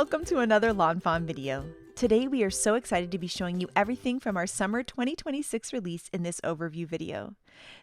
Welcome to another Lawn Fawn video. Today we are so excited to be showing you everything from our summer 2026 release in this overview video.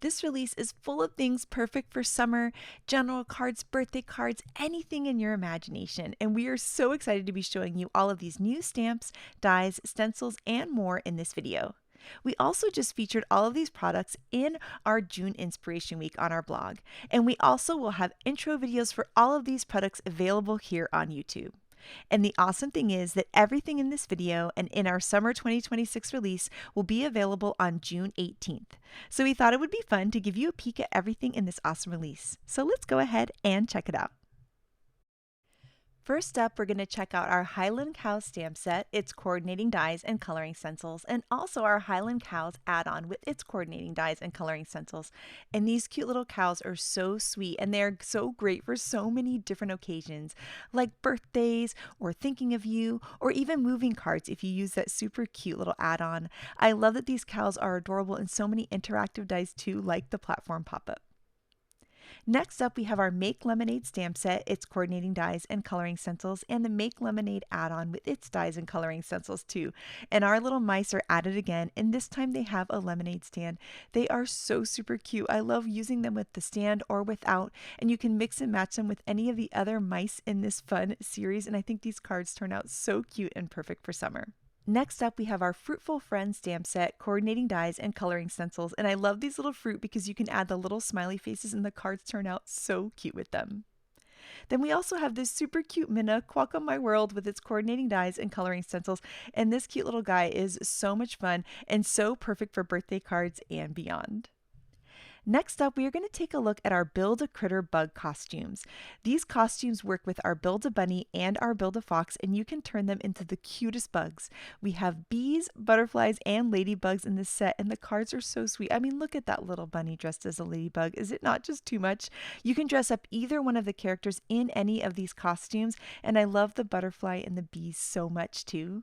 This release is full of things perfect for summer, general cards, birthday cards, anything in your imagination, and we are so excited to be showing you all of these new stamps, dies, stencils, and more in this video. We also just featured all of these products in our June Inspiration Week on our blog, and we also will have intro videos for all of these products available here on YouTube. And the awesome thing is that everything in this video and in our summer 2026 release will be available on June 18th. So we thought it would be fun to give you a peek at everything in this awesome release. So let's go ahead and check it out. First up, we're going to check out our Highland Cows stamp set, its coordinating dies and coloring stencils, and also our Highland Cows add-on with its coordinating dies and coloring stencils. And these cute little cows are so sweet, and they're so great for so many different occasions, like birthdays, or thinking of you, or even moving cards if you use that super cute little add-on. I love that these cows are adorable in so many interactive dies too, like the platform pop-up. Next up, we have our Make Lemonade stamp set, its coordinating dies and coloring stencils, and the Make Lemonade add-on with its dies and coloring stencils too. And our little mice are added again, and this time they have a lemonade stand. They are so super cute. I love using them with the stand or without, and you can mix and match them with any of the other mice in this fun series, and I think these cards turn out so cute and perfect for summer. Next up, we have our Fruitful Friends stamp set, coordinating dies and coloring stencils, and I love these little fruit because you can add the little smiley faces and the cards turn out so cute with them. Then we also have this super cute Minna, Quack on My World, with its coordinating dies and coloring stencils, and this cute little guy is so much fun and so perfect for birthday cards and beyond. Next up, we are going to take a look at our Build-A-Critter bug costumes. These costumes work with our Build-A-Bunny and our Build-A-Fox, and you can turn them into the cutest bugs. We have bees, butterflies, and ladybugs in this set, and the cards are so sweet. I mean, look at that little bunny dressed as a ladybug. Is it not just too much? You can dress up either one of the characters in any of these costumes, and I love the butterfly and the bees so much too.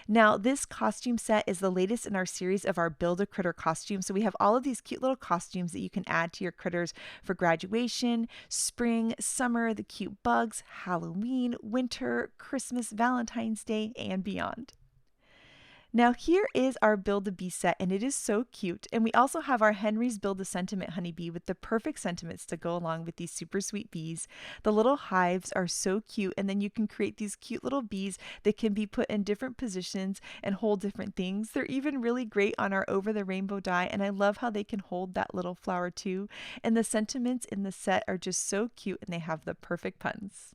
Now, this costume set is the latest in our series of our Build-A-Critter costumes, so we have all of these cute little costumes that you can add to your critters for graduation, spring, summer, the cute bugs, Halloween, winter, Christmas, Valentine's Day, and beyond. Now here is our Build-A-Bee set, and it is so cute. And we also have our Henry's Build-A-Sentiment honeybee with the perfect sentiments to go along with these super sweet bees. The little hives are so cute, and then you can create these cute little bees that can be put in different positions and hold different things. They're even really great on our Over the Rainbow die, and I love how they can hold that little flower too. And the sentiments in the set are just so cute, and they have the perfect puns.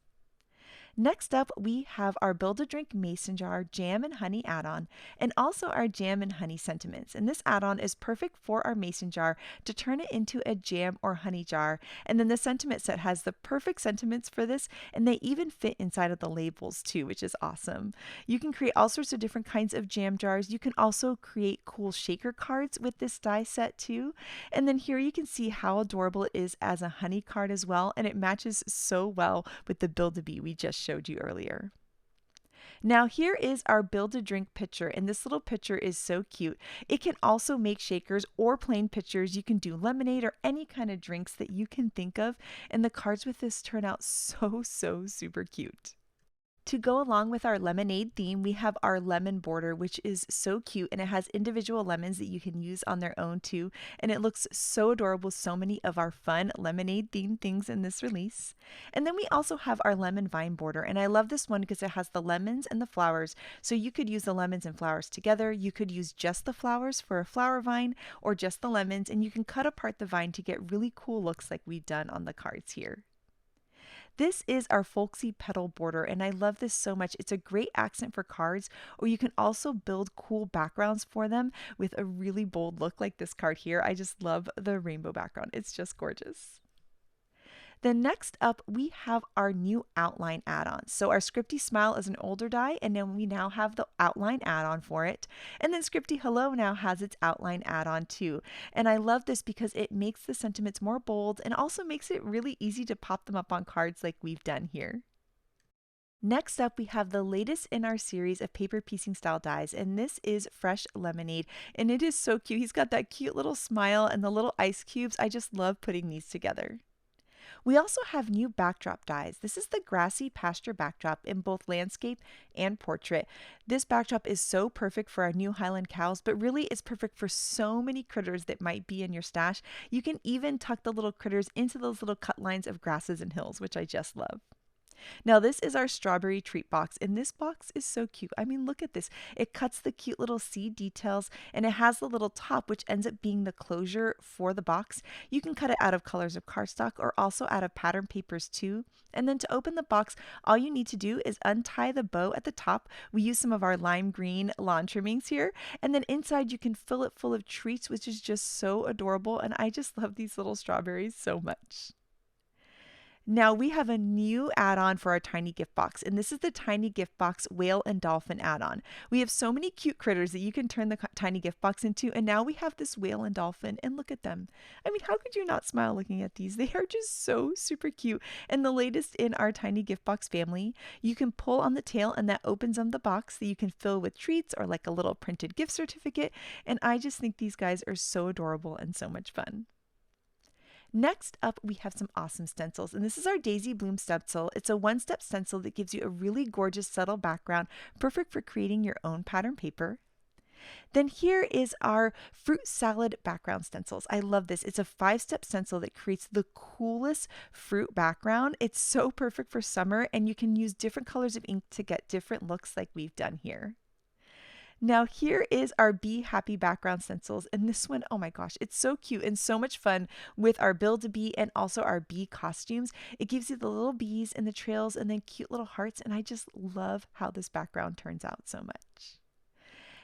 Next up, we have our Build-A-Drink Mason Jar Jam and Honey add-on, and also our Jam and Honey sentiments. And this add-on is perfect for our mason jar to turn it into a jam or honey jar. And then the sentiment set has the perfect sentiments for this, and they even fit inside of the labels too, which is awesome. You can create all sorts of different kinds of jam jars. You can also create cool shaker cards with this die set too. And then here you can see how adorable it is as a honey card as well, and it matches so well with the Build-A-Bee we just showed you earlier. Now here is our Build-A-Drink pitcher, and this little pitcher is so cute. It can also make shakers or plain pitchers. You can do lemonade or any kind of drinks that you can think of, and the cards with this turn out so super cute. To go along with our lemonade theme, we have our lemon border, which is so cute, and it has individual lemons that you can use on their own too, and it looks so adorable with so many of our fun lemonade themed things in this release. And then we also have our lemon vine border, and I love this one because it has the lemons and the flowers, so you could use the lemons and flowers together. You could use just the flowers for a flower vine or just the lemons, and you can cut apart the vine to get really cool looks like we've done on the cards here. This is our folksy petal border, and I love this so much. It's a great accent for cards, or you can also build cool backgrounds for them with a really bold look like this card here. I just love the rainbow background. It's just gorgeous. Then next up, we have our new outline add-on. So our Scripty Smile is an older die, and then we now have the outline add-on for it. And then Scripty Hello now has its outline add-on too. And I love this because it makes the sentiments more bold and also makes it really easy to pop them up on cards like we've done here. Next up, we have the latest in our series of paper piecing style dies, and this is Fresh Lemonade, and it is so cute. He's got that cute little smile and the little ice cubes. I just love putting these together. We also have new backdrop dies. This is the grassy pasture backdrop in both landscape and portrait. This backdrop is so perfect for our new Highland cows, but really is perfect for so many critters that might be in your stash. You can even tuck the little critters into those little cut lines of grasses and hills, which I just love. Now, this is our strawberry treat box, and this box is so cute. I mean, look at this. It cuts the cute little seed details, and it has the little top, which ends up being the closure for the box. You can cut it out of colors of cardstock or also out of pattern papers too. And then to open the box, all you need to do is untie the bow at the top. We use some of our lime green lawn trimmings here. And then inside, you can fill it full of treats, which is just so adorable. And I just love these little strawberries so much. Now we have a new add-on for our tiny gift box, and this is the tiny gift box whale and dolphin add-on. We have so many cute critters that you can turn the tiny gift box into, and now we have this whale and dolphin, and look at them. I mean, how could you not smile looking at these? They are just so super cute, and the latest in our tiny gift box family. You can pull on the tail, and that opens up the box that you can fill with treats or like a little printed gift certificate, and I just think these guys are so adorable and so much fun. Next up, we have some awesome stencils, and this is our Daisy Bloom stencil. It's a one-step stencil that gives you a really gorgeous, subtle background, perfect for creating your own pattern paper. Then here is our fruit salad background stencils. I love this. It's a 5-step stencil that creates the coolest fruit background. It's so perfect for summer, and you can use different colors of ink to get different looks like we've done here. Now here is our Bee Happy background stencils, and this one, oh my gosh, it's so cute and so much fun with our Build-A-Bee and also our bee costumes. It gives you the little bees and the trails and then cute little hearts, and I just love how this background turns out so much.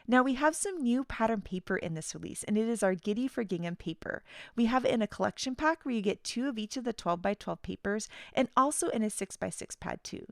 Now we have some new pattern paper in this release, and it is our Giddy for Gingham paper. We have it in a collection pack where you get 2 of each of the 12x12 papers and also in a 6x6 pad too.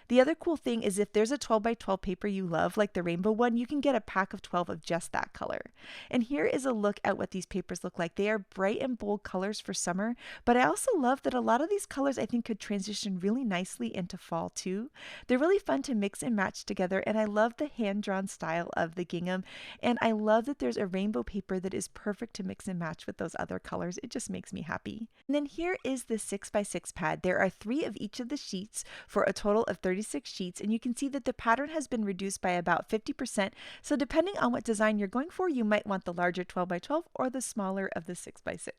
The other cool thing is if there's a 12x12 paper you love, like the rainbow one, you can get a pack of 12 of just that color. And here is a look at what these papers look like. They are bright and bold colors for summer, but I also love that a lot of these colors I think could transition really nicely into fall too. They're really fun to mix and match together, and I love the hand-drawn style of the gingham, and I love that there's a rainbow paper that is perfect to mix and match with those other colors. It just makes me happy. And then here is the 6x6 pad. There are 3 of each of the sheets for a total of 36 sheets, and you can see that the pattern has been reduced by about 50%. So depending on what design you're going for, you might want the larger 12x12 or the smaller of the 6x6.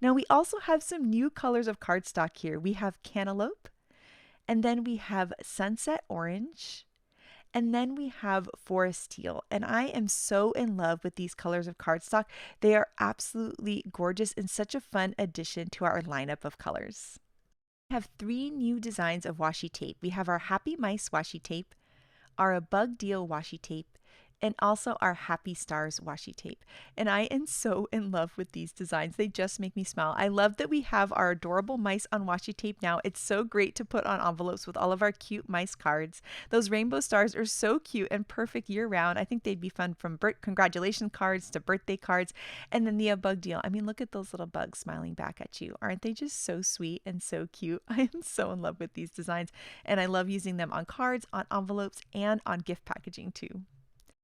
Now we also have some new colors of cardstock here. We have cantaloupe, and then we have sunset orange, and then we have forest teal, and I am so in love with these colors of cardstock. They are absolutely gorgeous and such a fun addition to our lineup of colors. We have 3 new designs of washi tape. We have our Happy Mice washi tape, our Bug Deal washi tape, and also our Happy Stars washi tape. And I am so in love with these designs. They just make me smile. I love that we have our adorable mice on washi tape now. It's so great to put on envelopes with all of our cute mice cards. Those rainbow stars are so cute and perfect year round. I think they'd be fun from congratulations cards to birthday cards. And then the Bug Deal. I mean, look at those little bugs smiling back at you. Aren't they just so sweet and so cute? I am so in love with these designs, and I love using them on cards, on envelopes, and on gift packaging too.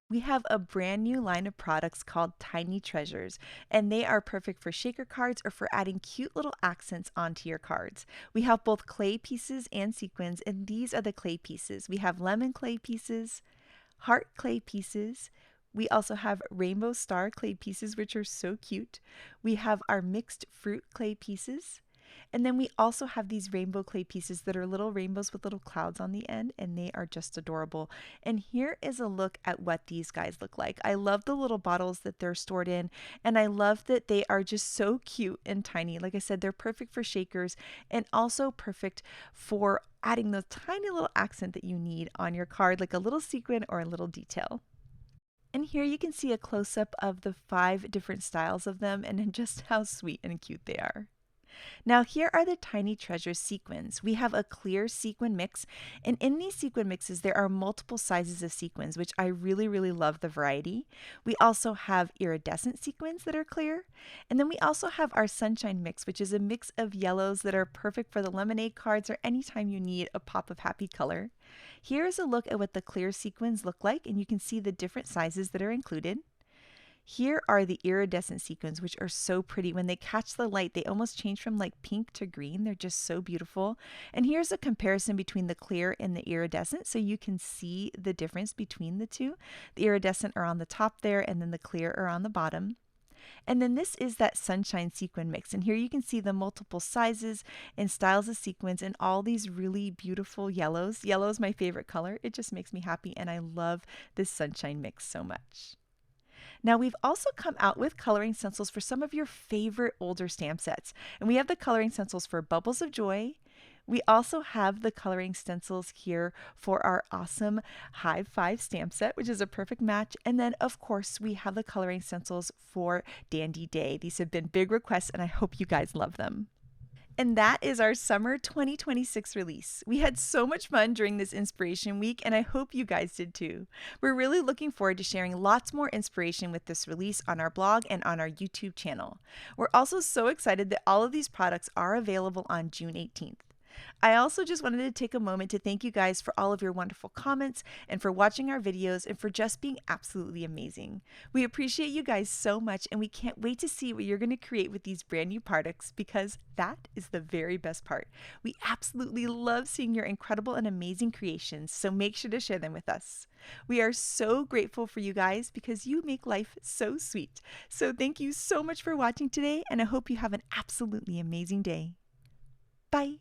We have a brand new line of products called Tiny Treasures, and they are perfect for shaker cards or for adding cute little accents onto your cards. We have both clay pieces and sequins, and these are the clay pieces. We have lemon clay pieces, heart clay pieces. We also have rainbow star clay pieces, which are so cute. We have our mixed fruit clay pieces. And then we also have these rainbow clay pieces that are little rainbows with little clouds on the end, and they are just adorable. And here is a look at what these guys look like. I love the little bottles that they're stored in, and I love that they are just so cute and tiny. Like I said, they're perfect for shakers and also perfect for adding the tiny little accent that you need on your card, like a little sequin or a little detail. And here you can see a close-up of the 5 different styles of them and just how sweet and cute they are. Now here are the Tiny Treasures sequins. We have a clear sequin mix, and in these sequin mixes there are multiple sizes of sequins, which I really love the variety. We also have iridescent sequins that are clear, and then we also have our Sunshine mix, which is a mix of yellows that are perfect for the lemonade cards or anytime you need a pop of happy color. Here is a look at what the clear sequins look like, and you can see the different sizes that are included. Here are the iridescent sequins, which are so pretty. When they catch the light, they almost change from like pink to green. They're just so beautiful. And here's a comparison between the clear and the iridescent, so you can see the difference between the two. The iridescent are on the top there, and then the clear are on the bottom. And then this is that sunshine sequin mix. And here you can see the multiple sizes and styles of sequins and all these really beautiful yellows. Yellow is my favorite color. It just makes me happy, and I love this sunshine mix so much. Now, we've also come out with coloring stencils for some of your favorite older stamp sets. And we have the coloring stencils for Bubbles of Joy. We also have the coloring stencils here for our awesome High Five stamp set, which is a perfect match. And then, of course, we have the coloring stencils for Dandy Day. These have been big requests, and I hope you guys love them. And that is our summer 2026 release. We had so much fun during this inspiration week, and I hope you guys did too. We're really looking forward to sharing lots more inspiration with this release on our blog and on our YouTube channel. We're also so excited that all of these products are available on June 18th. I also just wanted to take a moment to thank you guys for all of your wonderful comments and for watching our videos and for just being absolutely amazing. We appreciate you guys so much, and we can't wait to see what you're going to create with these brand new products, because that is the very best part. We absolutely love seeing your incredible and amazing creations, so make sure to share them with us. We are so grateful for you guys because you make life so sweet. So thank you so much for watching today, and I hope you have an absolutely amazing day. Bye.